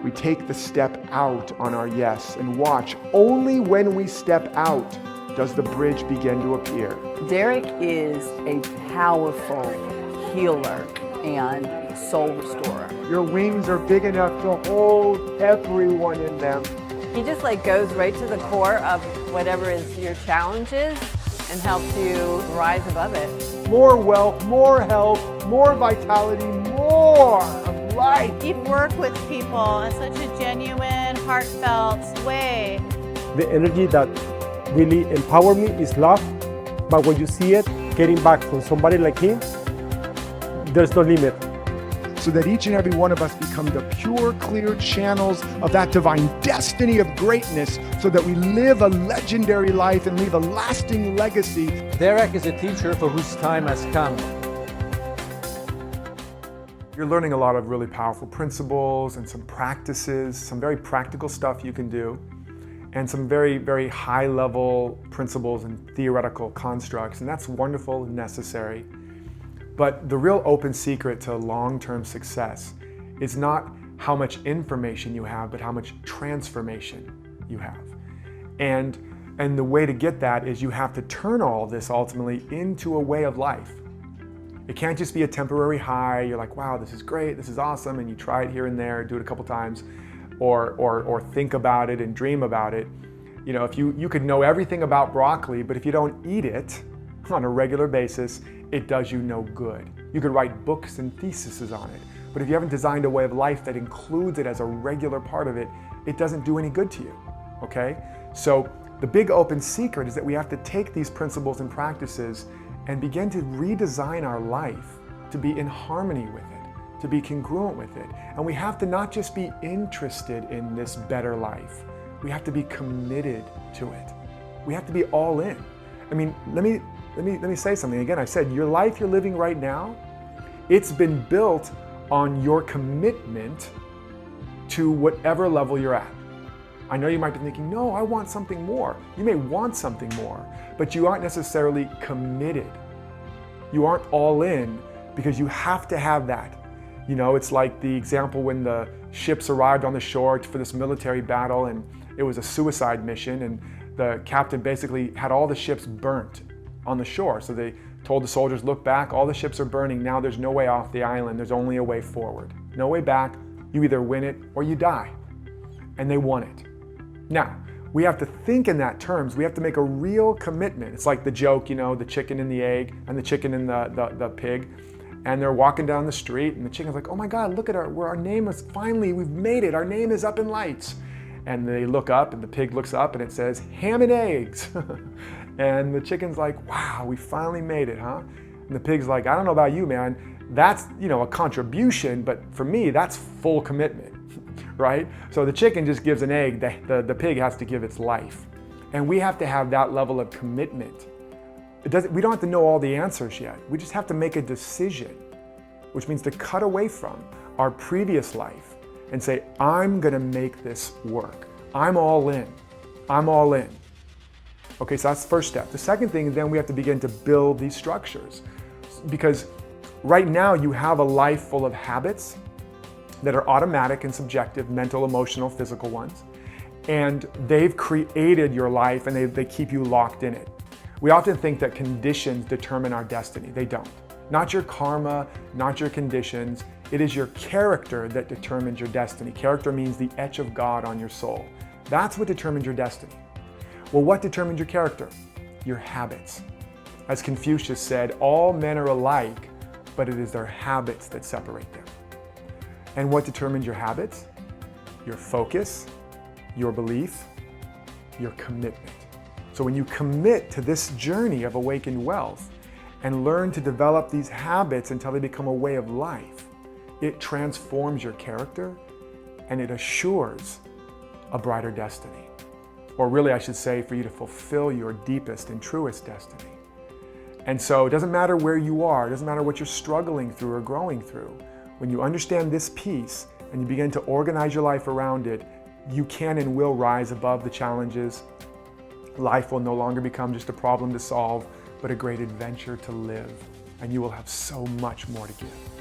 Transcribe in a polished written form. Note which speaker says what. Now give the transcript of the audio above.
Speaker 1: We take the step out on our yes and watch. Only when we step out does the bridge begin to appear.
Speaker 2: Derek is a powerful healer and soul restorer.
Speaker 1: Your wings are big enough to hold everyone in them.
Speaker 2: He just goes right to the core of whatever is your challenges and helps you rise above it.
Speaker 1: More wealth, more health, more vitality, more of life.
Speaker 3: You work with people in such a genuine, heartfelt way.
Speaker 4: The energy that really empowers me is love, but when you see it getting back from somebody like him, there's no limit.
Speaker 1: So that each and every one of us become the pure, clear channels of that divine destiny of greatness, so that we live a legendary life and leave a lasting legacy.
Speaker 5: Derek is a teacher for whose time has come.
Speaker 1: You're learning a lot of really powerful principles and some practices, some very practical stuff you can do, and some very, very high-level principles and theoretical constructs, and that's wonderful and necessary. But the real open secret to long-term success is not how much information you have, but how much transformation you have. And the way to get that is you have to turn all this ultimately into a way of life. It can't just be a temporary high. You're like, wow, this is great, this is awesome, and you try it here and there, do it a couple times, or think about it and dream about it. You know, if you could know everything about broccoli, but if you don't eat it on a regular basis, it does you no good. You could write books and theses on it, but if you haven't designed a way of life that includes it as a regular part of it, it doesn't do any good to you, okay? So the big open secret is that we have to take these principles and practices and begin to redesign our life to be in harmony with it, to be congruent with it. And we have to not just be interested in this better life, we have to be committed to it. We have to be all in. I mean, let me say something. Again, I said your life you're living right now, it's been built on your commitment to whatever level you're at. I know you might be thinking, no, I want something more. You may want something more, but you aren't necessarily committed. You aren't all in because you have to have that. You know, it's like the example when the ships arrived on the shore for this military battle, and it was a suicide mission, and the captain basically had all the ships burnt on the shore. So they told the soldiers, look back, all the ships are burning. Now there's no way off the island. There's only a way forward. No way back. You either win it or you die. And they won it. Now, we have to think in that terms. We have to make a real commitment. It's like the joke, you know, the chicken and the egg and the chicken and the pig. And they're walking down the street and the chicken's like, oh my God, look at our name is finally, we've made it. Our name is up in lights. And they look up and the pig looks up and it says, ham and eggs. And the chicken's like, wow, we finally made it, huh? And the pig's like, I don't know about you, man. That's, you know, a contribution, but for me, that's full commitment, right? So the chicken just gives an egg, the pig has to give its life. And we have to have that level of commitment. We don't have to know all the answers yet. We just have to make a decision, which means to cut away from our previous life and say, I'm gonna make this work. I'm all in. I'm all in. Okay, so that's the first step. The second thing, then we have to begin to build these structures. Because right now you have a life full of habits that are automatic and subjective, mental, emotional, physical ones. And they've created your life and they keep you locked in it. We often think that conditions determine our destiny. They don't. Not your karma, not your conditions. It is your character that determines your destiny. Character means the etch of God on your soul. That's what determines your destiny. Well, what determines your character? Your habits. As Confucius said, all men are alike, but it is their habits that separate them. And what determines your habits? Your focus, your belief, your commitment. So when you commit to this journey of awakened wealth and learn to develop these habits until they become a way of life, it transforms your character and it assures a brighter destiny. Or really, I should say, for you to fulfill your deepest and truest destiny. And so it doesn't matter where you are, it doesn't matter what you're struggling through or growing through. When you understand this piece and you begin to organize your life around it, you can and will rise above the challenges. Life will no longer become just a problem to solve, but a great adventure to live. And you will have so much more to give.